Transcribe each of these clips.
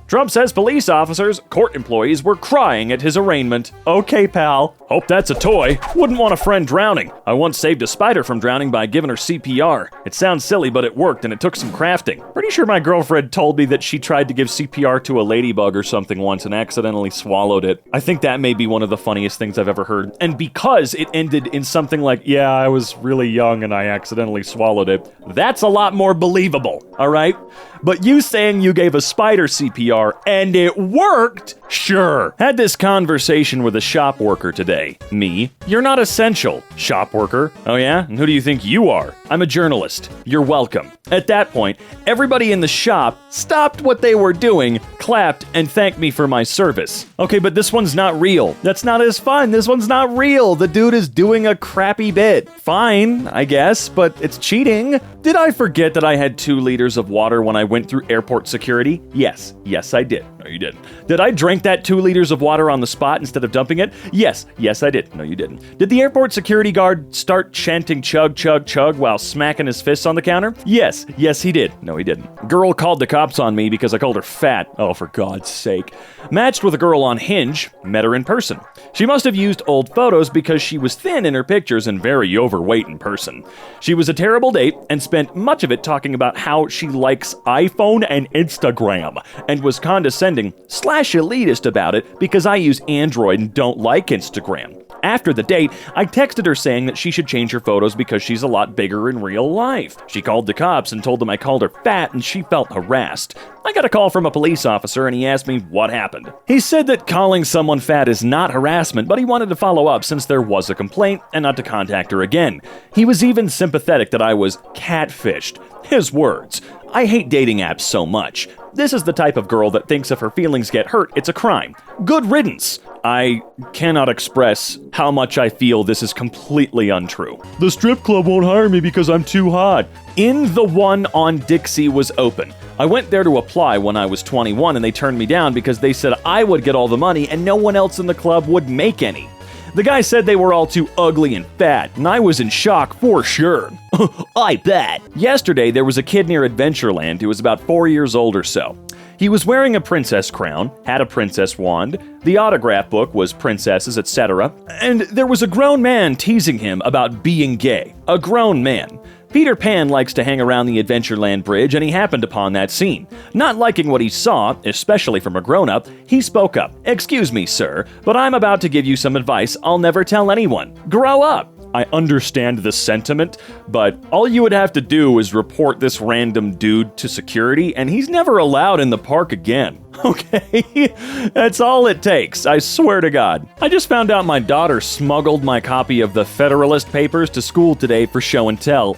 Trump says police officers, court employees were crying at his arraignment. Okay, pal. Hope that's a toy. Wouldn't want a friend drowning. I once saved a spider from drowning by giving her CPR. It sounds silly, but it worked and it took some crafting. Pretty sure my girlfriend told me that she tried to give CPR to a ladybug or something once and accidentally swallowed it. I think that may be one of the funniest things I've ever heard. And because it ended in something like, yeah, I was really young and I accidentally swallowed it, that's a lot more believable, all right? But you saying you gave a spider CPR and it worked? Sure. Had this conversation with a shop worker today. Me? You're not essential. Shop worker? Oh yeah? And who do you think you are? I'm a journalist. You're welcome. At that point, everybody in the shop stopped what they were doing, clapped, and thanked me for my service. Okay, but this one's not real. That's not as fun. This one's not real. The dude is doing a crappy bit. Fine, I guess, but it's cheating. Did I forget that I had 2 liters of water when I went through airport security? Yes, I did. No, you didn't. Did I drink that 2 liters of water on the spot instead of dumping it? Yes, I did. No, you didn't. Did the airport security guard start chanting chug, chug, chug while smacking his fists on the counter? Yes, he did. No, he didn't. Girl called the cops on me because I called her fat. Oh, for God's sake. Matched with a girl on Hinge, met her in person. She must have used old photos because she was thin in her pictures and very overweight in person. She was a terrible date and spent much of it talking about how she likes iPhone and Instagram and was condescending / elitist about it because I use Android and don't like Instagram. After the date, I texted her saying that she should change her photos because she's a lot bigger in real life. She called the cops and told them I called her fat and she felt harassed. I got a call from a police officer and he asked me what happened. He said that calling someone fat is not harassment, but he wanted to follow up since there was a complaint and not to contact her again. He was even sympathetic that I was catfished. His words. I hate dating apps so much. This is the type of girl that thinks if her feelings get hurt, it's a crime. Good riddance. I cannot express how much I feel this is completely untrue. The strip club won't hire me because I'm too hot. The one on Dixie was open. I went there to apply when I was 21 and they turned me down because they said I would get all the money and no one else in the club would make any. The guy said they were all too ugly and fat, and I was in shock for sure. I bet. Yesterday, there was a kid near Adventureland who was about 4 years old or so. He was wearing a princess crown, had a princess wand, the autograph book was princesses, etc., and there was a grown man teasing him about being gay. A grown man. Peter Pan likes to hang around the Adventureland bridge, and he happened upon that scene. Not liking what he saw, especially from a grown-up, he spoke up. "Excuse me, sir, but I'm about to give you some advice I'll never tell anyone. Grow up." I understand the sentiment, but all you would have to do is report this random dude to security, and he's never allowed in the park again. Okay? That's all it takes, I swear to God. I just found out my daughter smuggled my copy of the Federalist Papers to school today for show and tell.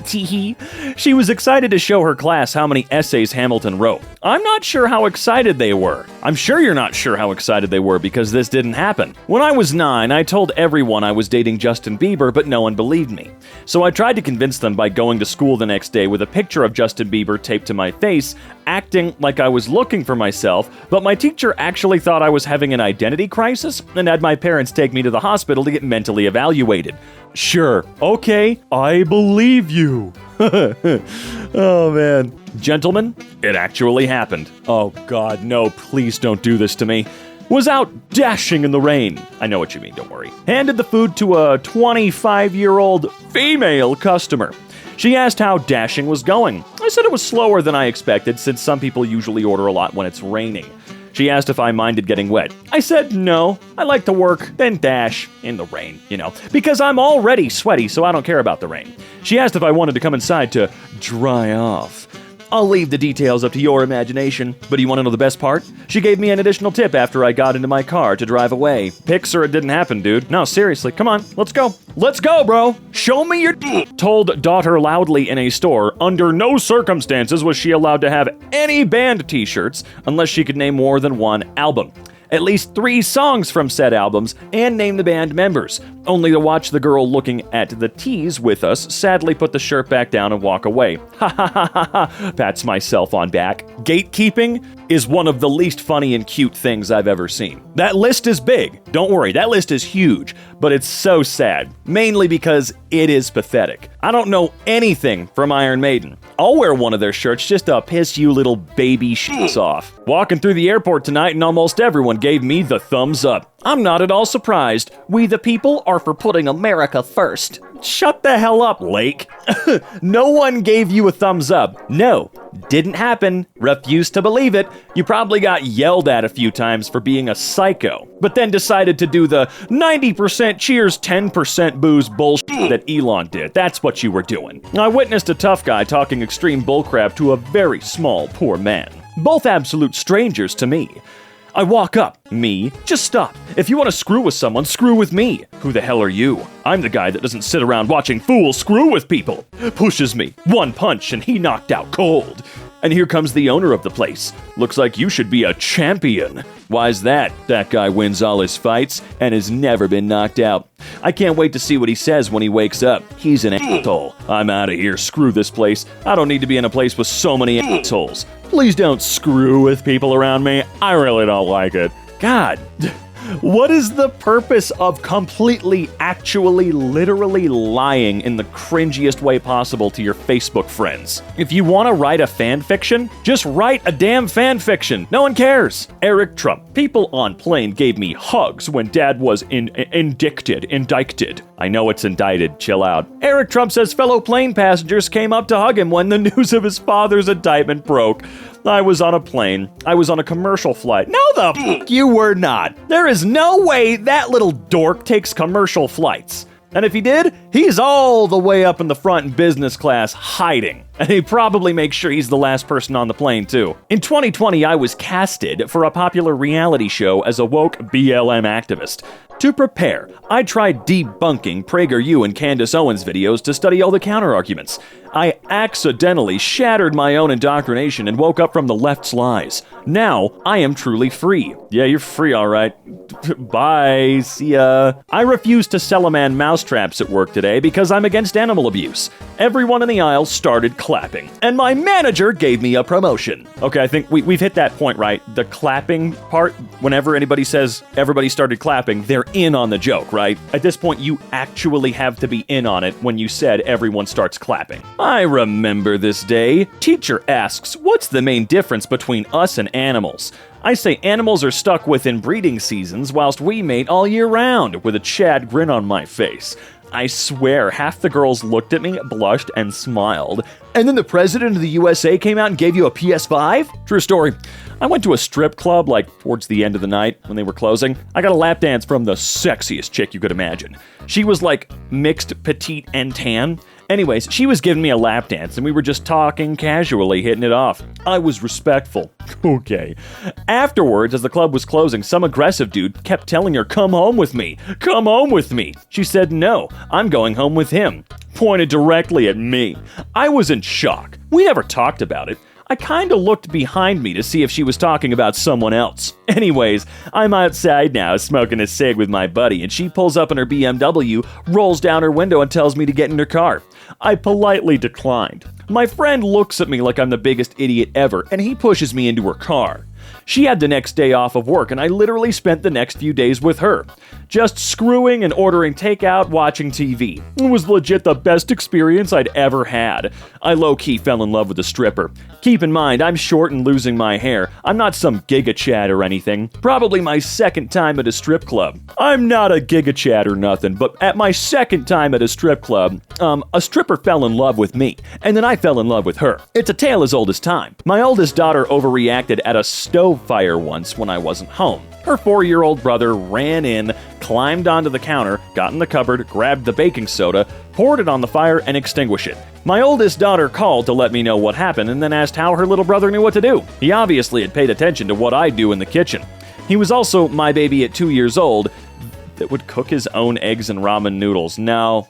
She was excited to show her class how many essays Hamilton wrote. I'm not sure how excited they were. I'm sure you're not sure how excited they were because this didn't happen. When I was 9, I told everyone I was dating Justin Bieber, but no one believed me. So I tried to convince them by going to school the next day with a picture of Justin Bieber taped to my face, acting like I was looking for myself, but my teacher actually thought I was having an identity crisis and had my parents take me to the hospital to get mentally evaluated. Sure, okay, I believe you. Oh man. Gentlemen, it actually happened. Oh God, no, please don't do this to me. Was out dashing in the rain. I know what you mean, don't worry. Handed the food to a 25-year-old female customer. She asked how dashing was going. I said it was slower than I expected since some people usually order a lot when it's raining. She asked if I minded getting wet. I said no, I like to work, then dash in the rain, because I'm already sweaty, so I don't care about the rain. She asked if I wanted to come inside to dry off. I'll leave the details up to your imagination, but do you want to know the best part? She gave me an additional tip after I got into my car to drive away. Pics or it didn't happen, dude. No, seriously, come on, let's go. Let's go, bro. Show me your told daughter loudly in a store. Under no circumstances was she allowed to have any band t-shirts unless she could name more than one album. At least 3 songs from said albums, and name the band members, only to watch the girl looking at the tees with us sadly put the shirt back down and walk away. Ha ha ha ha ha, pats myself on back. Gatekeeping? is one of the least funny and cute things I've ever seen. That list is big. Don't worry, that list is huge, but it's so sad, mainly because it is pathetic. I don't know anything from Iron Maiden. I'll wear one of their shirts just to piss you little baby shits off. Walking through the airport tonight and almost everyone gave me the thumbs up. I'm not at all surprised. We the people are for putting America first. Shut the hell up, Lake. No one gave you a thumbs up. No, didn't happen. Refuse to believe it. You probably got yelled at a few times for being a psycho, but then decided to do the 90% cheers, 10% booze bullshit that Elon did. That's what you were doing. I witnessed a tough guy talking extreme bullcrap to a very small, poor man. Both absolute strangers to me. I walk up. Me? Just stop. If you want to screw with someone, screw with me. Who the hell are you? I'm the guy that doesn't sit around watching fools screw with people. Pushes me. One punch and he knocked out cold. And here comes the owner of the place. Looks like you should be a champion. Why's that? That guy wins all his fights and has never been knocked out. I can't wait to see what he says when he wakes up. He's an asshole. I'm out of here. Screw this place. I don't need to be in a place with so many assholes. Please don't screw with people around me. I really don't like it. God. What is the purpose of completely, actually, literally lying in the cringiest way possible to your Facebook friends? If you want to write a fan fiction, just write a damn fan fiction. No one cares. Eric Trump. People on plane gave me hugs when dad was indicted. I know it's indicted. Chill out. Eric Trump says fellow plane passengers came up to hug him when the news of his father's indictment broke. I was on a plane. I was on a commercial flight. No, the f*** you were not. There is no way that little dork takes commercial flights. And if he did, he's all the way up in the front in business class hiding. And he probably makes sure he's the last person on the plane, too. In 2020, I was casted for a popular reality show as a woke BLM activist. To prepare, I tried debunking PragerU and Candace Owens videos to study all the counterarguments. I accidentally shattered my own indoctrination and woke up from the left's lies. Now, I am truly free. Yeah, you're free, all right. Bye, see ya. I refused to sell a man mousetraps at work today because I'm against animal abuse. Everyone in the aisle started clapping, and my manager gave me a promotion. Okay, I think we've hit that point, right? The clapping part, whenever anybody says everybody started clapping, they're in on the joke, right? At this point, you actually have to be in on it when you said everyone starts clapping. I remember this day. Teacher asks, what's the main difference between us and animals? I say animals are stuck within breeding seasons whilst we mate all year round, with a Chad grin on my face. I swear, half the girls looked at me, blushed, and smiled. And then the president of the USA came out and gave you a PS5? True story. I went to a strip club, towards the end of the night when they were closing. I got a lap dance from the sexiest chick you could imagine. She was mixed petite and tan. Anyways, she was giving me a lap dance and we were just talking casually, hitting it off. I was respectful. Okay. Afterwards, as the club was closing, some aggressive dude kept telling her, come home with me. Come home with me. She said, no, I'm going home with him. Pointed directly at me. I was in shock. We never talked about it. I kinda looked behind me to see if she was talking about someone else. Anyways, I'm outside now smoking a cig with my buddy and she pulls up in her BMW, rolls down her window and tells me to get in her car. I politely declined. My friend looks at me like I'm the biggest idiot ever and he pushes me into her car. She had the next day off of work and I literally spent the next few days with her. Just screwing and ordering takeout, watching TV. It was legit the best experience I'd ever had. I low-key fell in love with the stripper. Keep in mind, I'm short and losing my hair. I'm not some giga chad or anything. Probably my second time at a strip club. I'm not a giga chad or nothing, but at my second time at a strip club, a stripper fell in love with me, and then I fell in love with her. It's a tale as old as time. My oldest daughter overreacted at a stove fire once when I wasn't home. Her 4-year-old brother ran in, climbed onto the counter, got in the cupboard, grabbed the baking soda, poured it on the fire, and extinguished it. My oldest daughter called to let me know what happened and then asked how her little brother knew what to do. He obviously had paid attention to what I do in the kitchen. He was also my baby at 2 years old that would cook his own eggs and ramen noodles. No,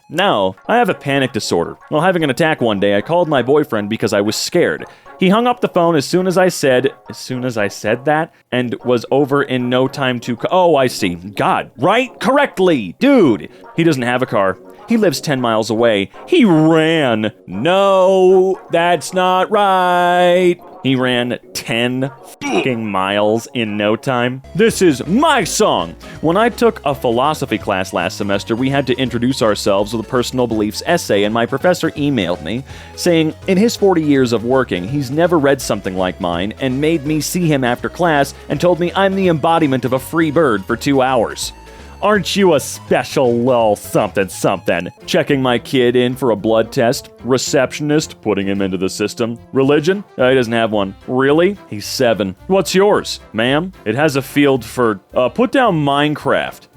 I have a panic disorder. While having an attack one day, I called my boyfriend because I was scared. He hung up the phone as soon as I said that, and was over in no time to... Oh, I see. God, right? Correctly! Dude! He doesn't have a car. He lives 10 miles away. He ran. No, that's not right. He ran 10 fucking miles in no time. This is my song. When I took a philosophy class last semester, we had to introduce ourselves with a personal beliefs essay, and my professor emailed me saying in his 40 years of working, he's never read something like mine, and made me see him after class and told me I'm the embodiment of a free bird for 2 hours. Aren't you a special little something something? Checking my kid in for a blood test. Receptionist, putting him into the system. Religion? He doesn't have one. Really? He's 7. What's yours, ma'am? It has a field for, put down Minecraft.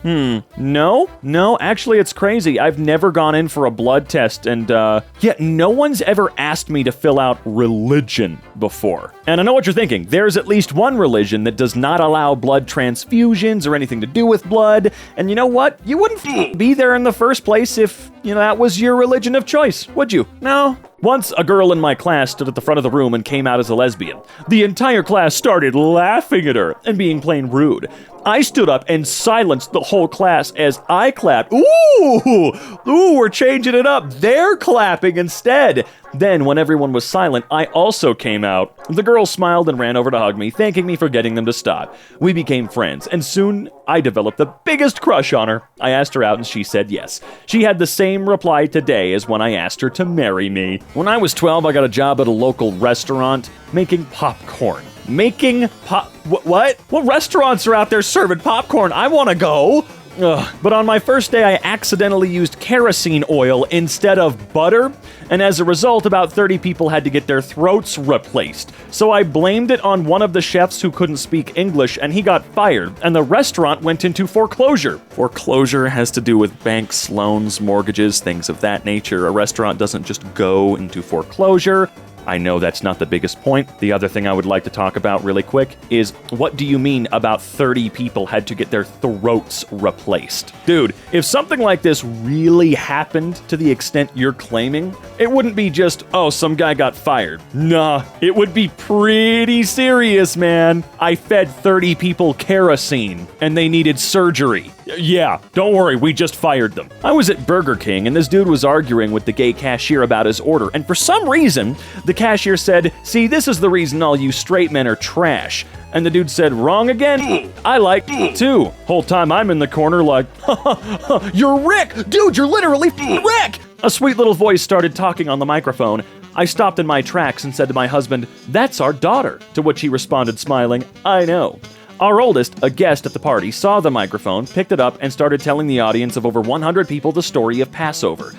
No, actually it's crazy. I've never gone in for a blood test and, yet no one's ever asked me to fill out religion before. And I know what you're thinking. There's at least one religion that does not allow blood transfusions or anything to do with blood. And you know what? You wouldn't be there in the first place if, that was your religion of choice, would you? No. Once, a girl in my class stood at the front of the room and came out as a lesbian. The entire class started laughing at her and being plain rude. I stood up and silenced the whole class as I clapped. Ooh, we're changing it up. They're clapping instead. Then, when everyone was silent, I also came out. The girl smiled and ran over to hug me, thanking me for getting them to stop. We became friends, and soon I developed the biggest crush on her. I asked her out and she said yes. She had the same reply today as when I asked her to marry me. When I was 12, I got a job at a local restaurant making popcorn. What? What restaurants are out there serving popcorn? I want to go. Ugh. But on my first day, I accidentally used kerosene oil instead of butter, and as a result, about 30 people had to get their throats replaced. So I blamed it on one of the chefs who couldn't speak English, and he got fired, and the restaurant went into foreclosure. Foreclosure has to do with banks, loans, mortgages, things of that nature. A restaurant doesn't just go into foreclosure. I know that's not the biggest point. The other thing I would like to talk about really quick is, what do you mean about 30 people had to get their throats replaced? Dude, if something like this really happened to the extent you're claiming, it wouldn't be just, some guy got fired. Nah, it would be pretty serious, man. I fed 30 people kerosene, and they needed surgery. Yeah, don't worry, we just fired them. I was at Burger King, and this dude was arguing with the gay cashier about his order, and for some reason, the cashier said, "See, this is the reason all you straight men are trash." And the dude said, "Wrong again. I like too." Whole time I'm in the corner like, "You're Rick! Dude, you're literally Rick!" A sweet little voice started talking on the microphone. I stopped in my tracks and said to my husband, "That's our daughter," to which he responded smiling, "I know." Our oldest, a guest at the party, saw the microphone, picked it up, and started telling the audience of over 100 people the story of Passover.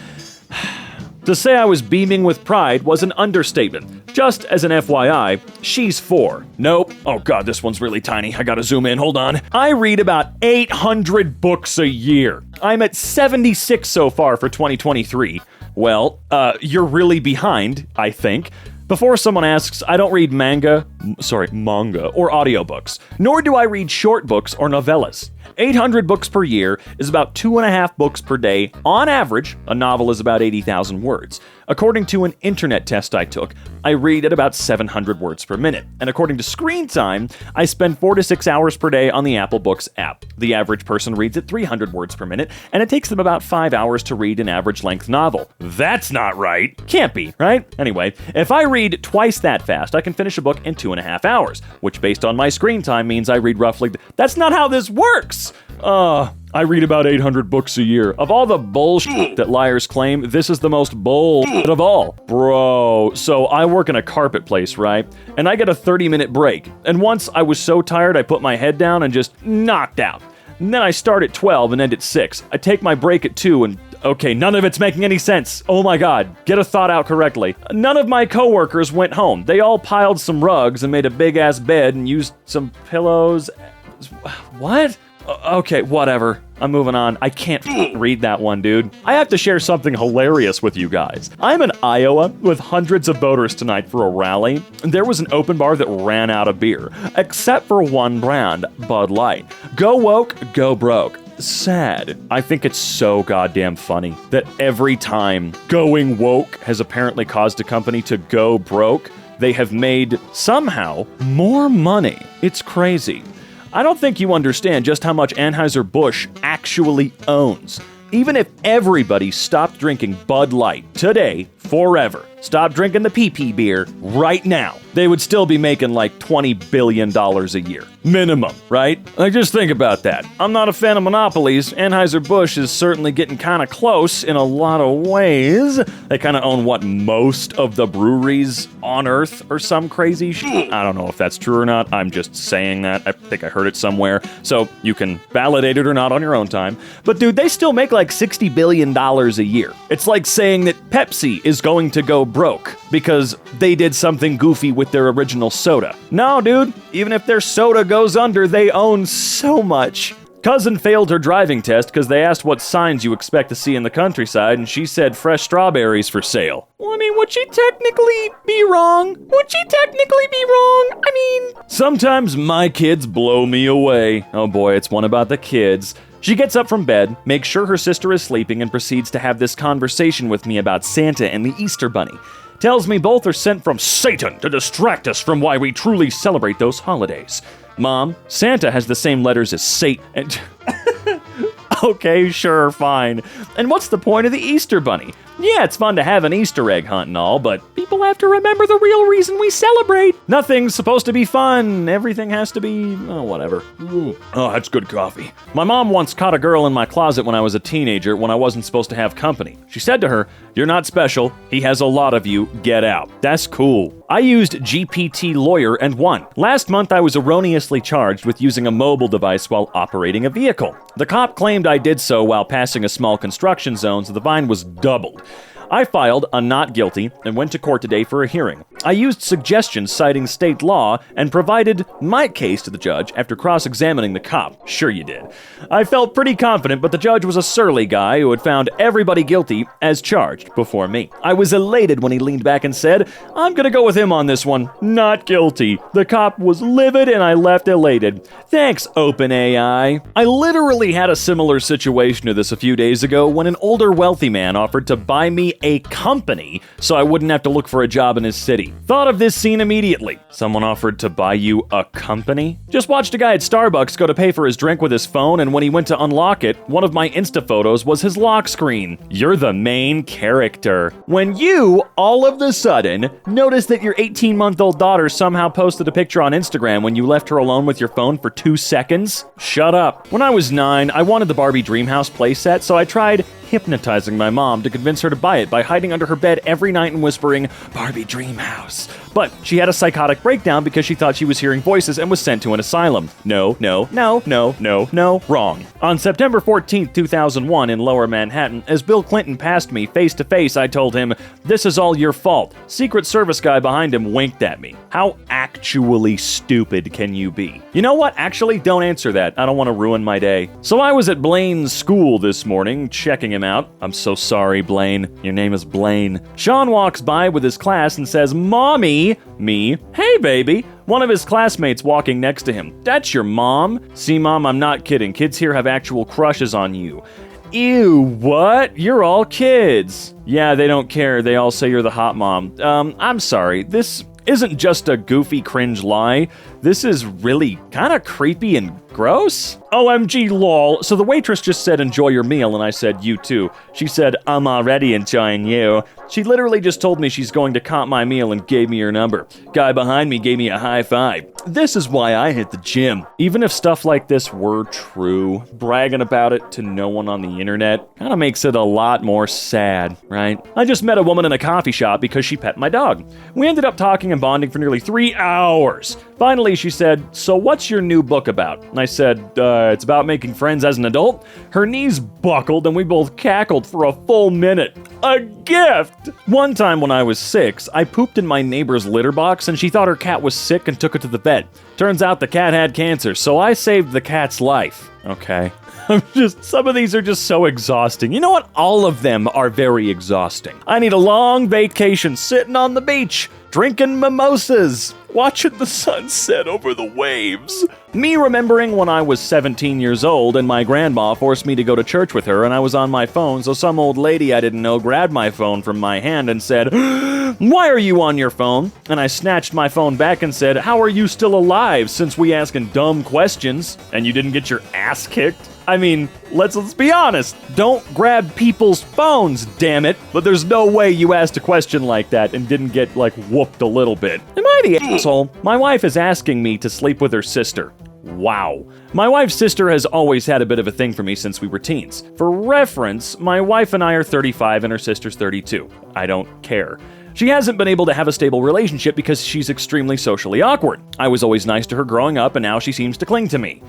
To say I was beaming with pride was an understatement. Just as an FYI, she's 4. Nope. Oh god, this one's really tiny. I gotta zoom in, hold on. I read about 800 books a year. I'm at 76 so far for 2023. Well, you're really behind, I think. Before someone asks, I don't read manga or audiobooks, nor do I read short books or novellas. 800 books per year is about 2.5 books per day. On average, a novel is about 80,000 words. According to an internet test I took, I read at about 700 words per minute. And according to Screen Time, I spend 4 to 6 hours per day on the Apple Books app. The average person reads at 300 words per minute, and it takes them about 5 hours to read an average length novel. That's not right. Can't be, right? Anyway, if I read twice that fast, I can finish a book in 2.5 hours, which based on my screen time means I read roughly... That's not how this works! I read about 800 books a year. Of all the bullshit that liars claim, this is the most bullshit of all. Bro, so I work in a carpet place, right? And I get a 30-minute break. And once I was so tired, I put my head down and just knocked out. And then I start at 12 and end at 6. I take my break at 2 and... Okay, none of it's making any sense. Oh my god, get a thought out correctly. None of my coworkers went home. They all piled some rugs and made a big-ass bed and used some pillows. What? Okay, whatever. I'm moving on. I can't read that one, dude. I have to share something hilarious with you guys. I'm in Iowa with hundreds of voters tonight for a rally. There was an open bar that ran out of beer, except for one brand, Bud Light. Go woke, go broke. Sad. I think it's so goddamn funny that every time going woke has apparently caused a company to go broke, they have made, somehow, more money. It's crazy. I don't think you understand just how much Anheuser-Busch actually owns. Even if everybody stopped drinking Bud Light today, forever, stop drinking the pee-pee beer right now, they would still be making like $20 billion a year. Minimum, right? Like, just think about that. I'm not a fan of monopolies. Anheuser-Busch is certainly getting kind of close in a lot of ways. They kind of own, most of the breweries on Earth or some crazy shit. I don't know if that's true or not. I'm just saying that. I think I heard it somewhere. So you can validate it or not on your own time. But dude, they still make like $60 billion a year. It's like saying that Pepsi is going to go broke because they did something goofy with their original soda. No, dude, even if their soda goes under, they own so much. Cousin failed her driving test because they asked what signs you expect to see in the countryside, and she said fresh strawberries for sale. Well, I mean, would she technically be wrong? Sometimes my kids blow me away. Oh boy, it's one about the kids. She gets up from bed, makes sure her sister is sleeping, and proceeds to have this conversation with me about Santa and the Easter Bunny. Tells me both are sent from Satan to distract us from why we truly celebrate those holidays. Mom, Santa has the same letters as Satan. And okay, sure, fine. And what's the point of the Easter Bunny? Yeah, it's fun to have an Easter egg hunt and all, but people have to remember the real reason we celebrate. Nothing's supposed to be fun. Everything has to be, whatever. Oh, that's good coffee. My mom once caught a girl in my closet when I was a teenager when I wasn't supposed to have company. She said to her, "You're not special. He has a lot of you. Get out." That's cool. I used GPT Lawyer and won. Last month, I was erroneously charged with using a mobile device while operating a vehicle. The cop claimed I did so while passing a small construction zone, so the fine was doubled. I filed a not guilty and went to court today for a hearing. I used suggestions citing state law and provided my case to the judge after cross-examining the cop. Sure you did. I felt pretty confident, but the judge was a surly guy who had found everybody guilty as charged before me. I was elated when he leaned back and said, "I'm gonna go with him on this one. Not guilty." The cop was livid and I left elated. Thanks, OpenAI. I literally had a similar situation to this a few days ago when an older wealthy man offered to buy me a company so I wouldn't have to look for a job in his city. Thought of this scene immediately. Someone offered to buy you a company? Just watched a guy at Starbucks go to pay for his drink with his phone, and when he went to unlock it, one of my Insta photos was his lock screen. You're the main character. When you, all of a sudden, notice that your 18-month-old daughter somehow posted a picture on Instagram when you left her alone with your phone for 2 seconds? Shut up. When I was 9, I wanted the Barbie Dreamhouse playset, so I tried hypnotizing my mom to convince her to buy it by hiding under her bed every night and whispering, "Barbie Dreamhouse." But she had a psychotic breakdown because she thought she was hearing voices and was sent to an asylum. No, wrong. On September 14th, 2001 in Lower Manhattan, as Bill Clinton passed me face to face, I told him, "This is all your fault." Secret Service guy behind him winked at me. How actually stupid can you be? You know what? Actually, don't answer that. I don't want to ruin my day. So I was at Blaine's school this morning, checking him out. I'm so sorry, Blaine. Your name is Blaine. Sean walks by with his class and says, "Mommy." Me. "Hey, baby." One of his classmates walking next to him. "That's your mom?" "See, Mom, I'm not kidding. Kids here have actual crushes on you." Ew, what? You're all kids. Yeah, they don't care. They all say you're the hot mom. I'm sorry. This isn't just a goofy cringe lie. This is really kind of creepy and gross. OMG lol. So the waitress just said, "Enjoy your meal," and I said, "You too." She said, "I'm already enjoying you." She literally just told me she's going to comp my meal and gave me her number. Guy behind me gave me a high five. This is why I hit the gym. Even if stuff like this were true, bragging about it to no one on the internet kind of makes it a lot more sad, right? I just met a woman in a coffee shop because she pet my dog. We ended up talking and bonding for nearly 3 hours. Finally, she said, "So what's your new book about?" And I said, "It's about making friends as an adult." Her knees buckled and we both cackled for a full minute. A gift! One time when I was 6, I pooped in my neighbor's litter box and she thought her cat was sick and took it to the vet. Turns out the cat had cancer, so I saved the cat's life. Okay. Some of these are just so exhausting. You know what? All of them are very exhausting. I need a long vacation sitting on the beach, drinking mimosas, watching the sunset over the waves. Me remembering when I was 17 years old and my grandma forced me to go to church with her and I was on my phone, so some old lady I didn't know grabbed my phone from my hand and said, "Why are you on your phone?" And I snatched my phone back and said, "How are you still alive since we asking dumb questions and you didn't get your ass kicked?" I mean, let's be honest. Don't grab people's phones, damn it. But there's no way you asked a question like that and didn't get, like, whooped a little bit. Am I the asshole? My wife is asking me to sleep with her sister. Wow. My wife's sister has always had a bit of a thing for me since we were teens. For reference, my wife and I are 35 and her sister's 32. I don't care. She hasn't been able to have a stable relationship because she's extremely socially awkward. I was always nice to her growing up and now she seems to cling to me.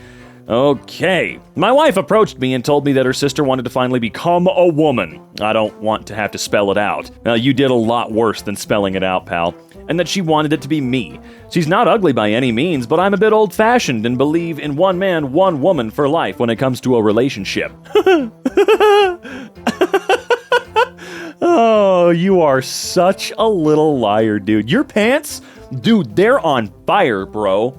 Okay. My wife approached me and told me that her sister wanted to finally become a woman. I don't want to have to spell it out. You did a lot worse than spelling it out, pal. And that she wanted it to be me. She's not ugly by any means, but I'm a bit old-fashioned and believe in one man, one woman for life when it comes to a relationship. Oh, you are such a little liar, dude. Your pants? Dude, they're on fire, bro.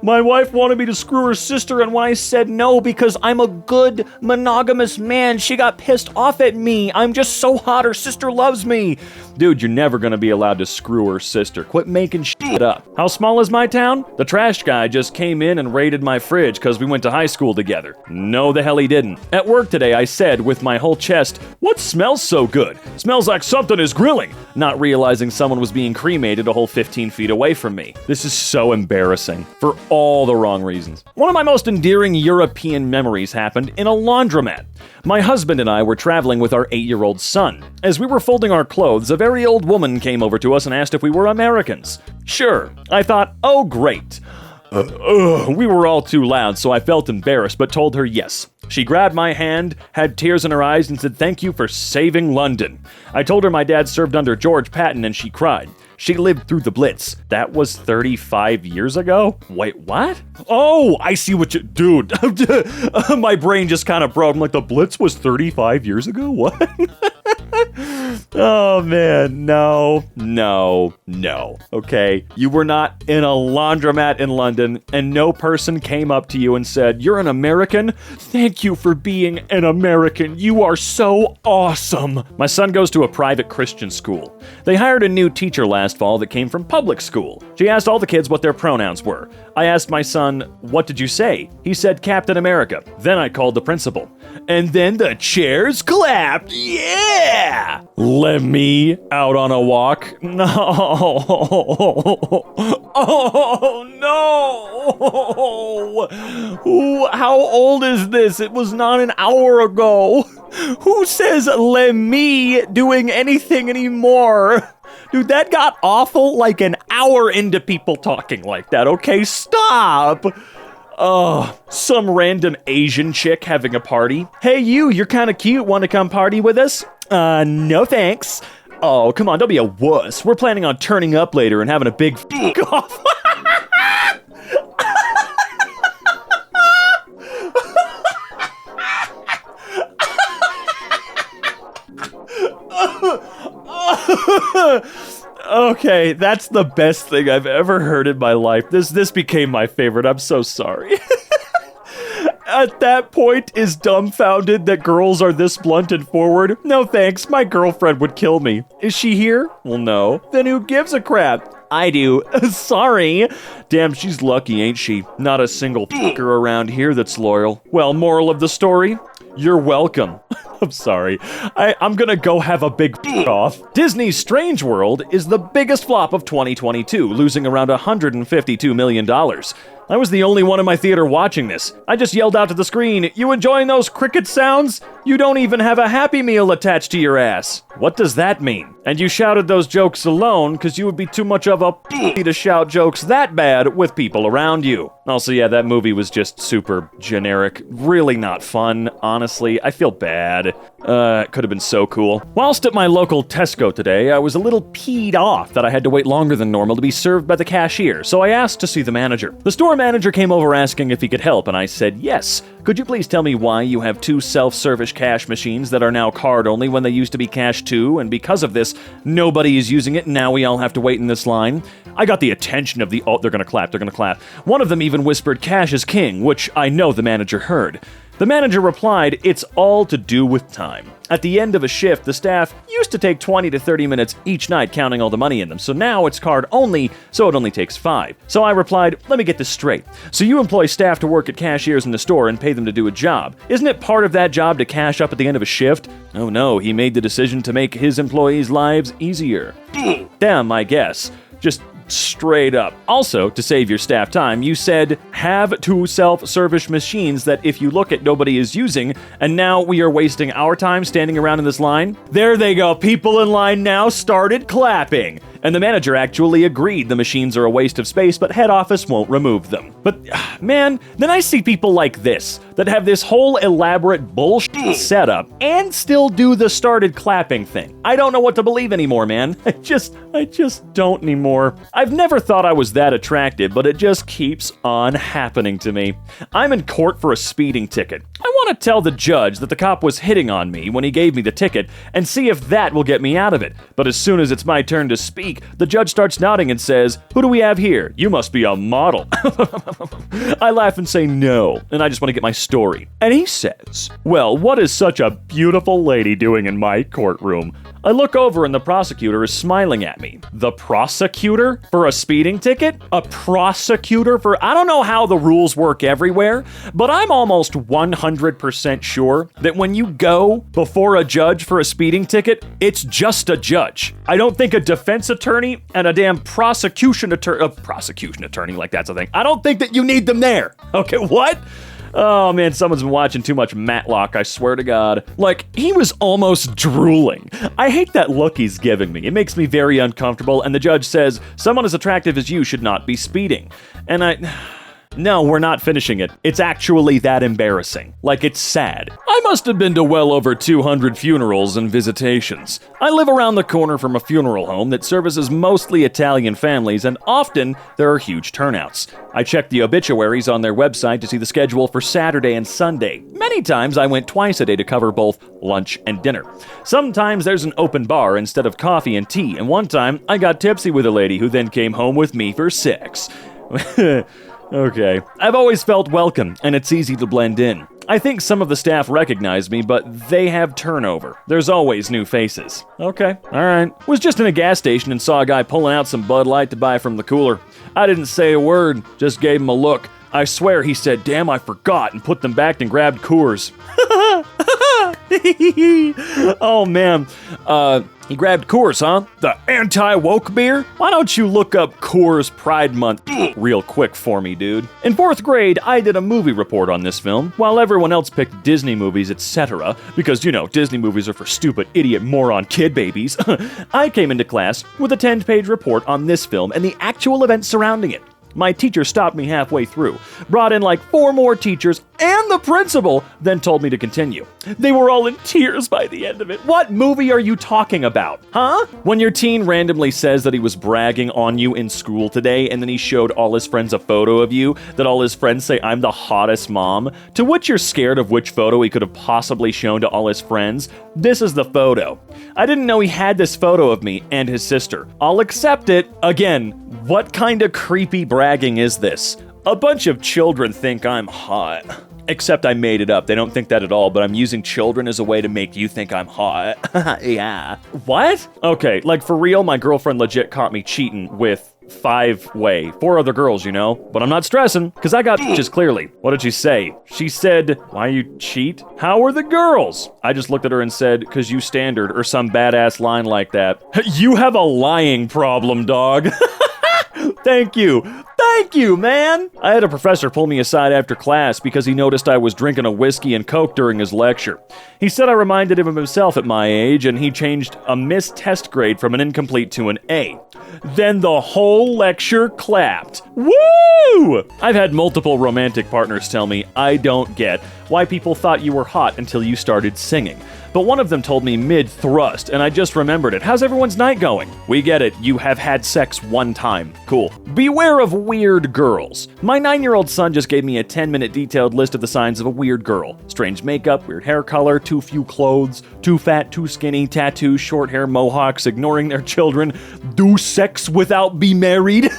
My wife wanted me to screw her sister, and when I said no because I'm a good monogamous man, she got pissed off at me. I'm just so hot, her sister loves me. Dude, you're never gonna be allowed to screw her sister. Quit making shit up. How small is my town? The trash guy just came in and raided my fridge because we went to high school together. No, the hell he didn't. At work today, I said with my whole chest, "What smells so good? Smells like something is grilling," not realizing someone was being cremated a whole 15 feet away from me. This is so embarrassing. For all the wrong reasons. One of my most endearing European memories happened in a laundromat. My husband and I were traveling with our 8-year-old son. As we were folding our clothes, a very old woman came over to us and asked if we were Americans. Sure. I thought, oh great. We were all too loud, so I felt embarrassed, but told her yes. She grabbed my hand, had tears in her eyes, and said thank you for saving London. I told her my dad served under George Patton, and she cried. She lived through the Blitz. That was 35 years ago? Wait, what? Oh, I see what you... Dude, my brain just kind of broke. I'm like, the Blitz was 35 years ago? What? Oh, man. No. Okay? You were not in a laundromat in London, and no person came up to you and said, "You're an American? Thank you for being an American. You are so awesome." My son goes to a private Christian school. They hired a new teacher last fall that came from public school. She asked all the kids what their pronouns were. I asked my son, "What did you say?" He said Captain America. Then I called the principal. And then the chairs clapped. Yeah! Let me out on a walk. No. Oh, no. How old is this? It was not an hour ago. Who says let me doing anything anymore? Dude, that got awful like an hour into people talking like that, okay? Stop! Some random Asian chick having a party. Hey, you're kind of cute. Want to come party with us? No thanks. Oh, come on, don't be a wuss. We're planning on turning up later and having a big off. Okay, that's the best thing I've ever heard in my life. This became my favorite. I'm so sorry. At that point, is dumbfounded that girls are this blunt and forward. No thanks, my girlfriend would kill me. Is she here? Well, no. Then who gives a crap? I do. Sorry. Damn, she's lucky, ain't she? Not a single fucker around here that's loyal. Well, moral of the story? You're welcome. I'm sorry. I'm gonna go have a big off. Disney's Strange World is the biggest flop of 2022, losing around $152 million. I was the only one in my theater watching this. I just yelled out to the screen, "You enjoying those cricket sounds? You don't even have a Happy Meal attached to your ass." What does that mean? And you shouted those jokes alone because you would be too much of a to shout jokes that bad with people around you. Also, yeah, that movie was just super generic. Really not fun, honestly. I feel bad. It could have been so cool. Whilst at my local Tesco today, I was a little peed off that I had to wait longer than normal to be served by the cashier, so I asked to see the manager. The store manager came over asking if he could help, and I said yes. Could you please tell me why you have 2 self-service cash machines that are now card only when they used to be cash too, and because of this, nobody is using it, and now we all have to wait in this line? I got the attention of the... Oh, they're gonna clap. One of them even whispered, "Cash is king," which I know the manager heard. The manager replied, "It's all to do with time." At the end of a shift, the staff used to take 20 to 30 minutes each night counting all the money in them, so now it's card only, so it only takes 5. So I replied, "Let me get this straight. So you employ staff to work at cashiers in the store and pay pay them to do a job. Isn't it part of that job to cash up at the end of a shift? Oh no, he made the decision to make his employees' lives easier. Damn, I guess. Just straight up. Also, to save your staff time, you said, have 2 self-service machines that if you look at nobody is using, and now we are wasting our time standing around in this line. There they go, people in line now started clapping. And the manager actually agreed the machines are a waste of space, but head office won't remove them. But, man, then I see people like this, that have this whole elaborate bullshit setup, and still do the started clapping thing. I don't know what to believe anymore, man. I just don't anymore. I've never thought I was that attractive, but it just keeps on happening to me. I'm in court for a speeding ticket. I want to tell the judge that the cop was hitting on me when he gave me the ticket, and see if that will get me out of it. But as soon as it's my turn to speak, the judge starts nodding and says, "Who do we have here? You must be a model." I laugh and say no, and I just want to get my story. And he says, "Well, what is such a beautiful lady doing in my courtroom?" I look over and the prosecutor is smiling at me. The prosecutor for a speeding ticket? A prosecutor for... I don't know how the rules work everywhere, but I'm almost 100% sure that when you go before a judge for a speeding ticket, it's just a judge. I don't think a defense attorney and a damn prosecution attorney, like that's a thing. I don't think that you need them there. Okay, what? Oh man, someone's been watching too much Matlock, I swear to God. Like, he was almost drooling. I hate that look he's giving me. It makes me very uncomfortable, and the judge says, "Someone as attractive as you should not be speeding." And No, we're not finishing it. It's actually that embarrassing. Like, it's sad. I must have been to well over 200 funerals and visitations. I live around the corner from a funeral home that services mostly Italian families, and often there are huge turnouts. I check the obituaries on their website to see the schedule for Saturday and Sunday. Many times I went twice a day to cover both lunch and dinner. Sometimes there's an open bar instead of coffee and tea, and one time I got tipsy with a lady who then came home with me for sex. Okay. I've always felt welcome, and it's easy to blend in. I think some of the staff recognize me, but they have turnover. There's always new faces. Okay, alright. Was just in a gas station and saw a guy pulling out some Bud Light to buy from the cooler. I didn't say a word, just gave him a look. I swear he said, "Damn, I forgot," and put them back and grabbed Coors. Oh man, he grabbed Coors, huh? The anti-woke beer? Why don't you look up Coors Pride Month real quick for me, dude? In 4th grade, I did a movie report on this film, while everyone else picked Disney movies, etc. Because, you know, Disney movies are for stupid, idiot, moron kid babies. I came into class with a 10-page report on this film and the actual events surrounding it. My teacher stopped me halfway through, brought in like 4 more teachers and the principal, then told me to continue. They were all in tears by the end of it. What movie are you talking about? Huh? When your teen randomly says that he was bragging on you in school today, and then he showed all his friends a photo of you, that all his friends say, "I'm the hottest mom," to which you're scared of which photo he could have possibly shown to all his friends, this is the photo. I didn't know he had this photo of me and his sister. I'll accept it. Again, what kind of creepy bragging is this? A bunch of children think I'm hot. Except I made it up. They don't think that at all, but I'm using children as a way to make you think I'm hot. Yeah. What? Okay, like for real, my girlfriend legit caught me cheating with 4 other girls, you know? But I'm not stressing, because I got bitches clearly. What did she say? She said, "Why you cheat? How are the girls?" I just looked at her and said, "'Cause you standard," or some badass line like that. You have a lying problem, dog. Thank you. Thank you, man! I had a professor pull me aside after class because he noticed I was drinking a whiskey and Coke during his lecture. He said I reminded him of himself at my age, and he changed a missed test grade from an incomplete to an A. Then the whole lecture clapped. Woo! I've had multiple romantic partners tell me I don't get why people thought you were hot until you started singing. But one of them told me mid-thrust, and I just remembered it. How's everyone's night going? We get it. You have had sex one time. Cool. Beware of weird girls. My 9-year-old son just gave me a 10-minute detailed list of the signs of a weird girl. Strange makeup, weird hair color, too few clothes, too fat, too skinny, tattoos, short hair, mohawks, ignoring their children, do sex without be married.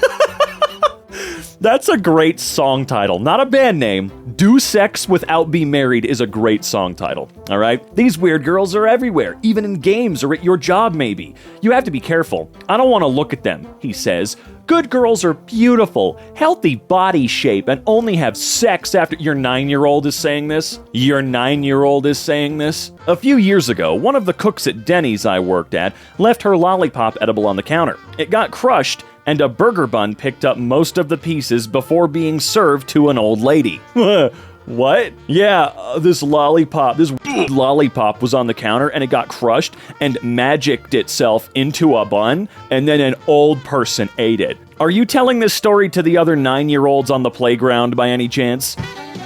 That's a great song title. Not a band name. Do Sex Without Be Married is a great song title. All right? These weird girls are everywhere, even in games or at your job maybe. You have to be careful. I don't want to look at them, he says. Good girls are beautiful, healthy body shape, and only have sex after... Your 9-year-old is saying this? Your 9-year-old is saying this? A few years ago, one of the cooks at Denny's I worked at left her lollipop edible on the counter. It got crushed, and a burger bun picked up most of the pieces before being served to an old lady. What? Yeah, this lollipop was on the counter and it got crushed and magicked itself into a bun, and then an old person ate it. Are you telling this story to the other 9-year-olds on the playground by any chance?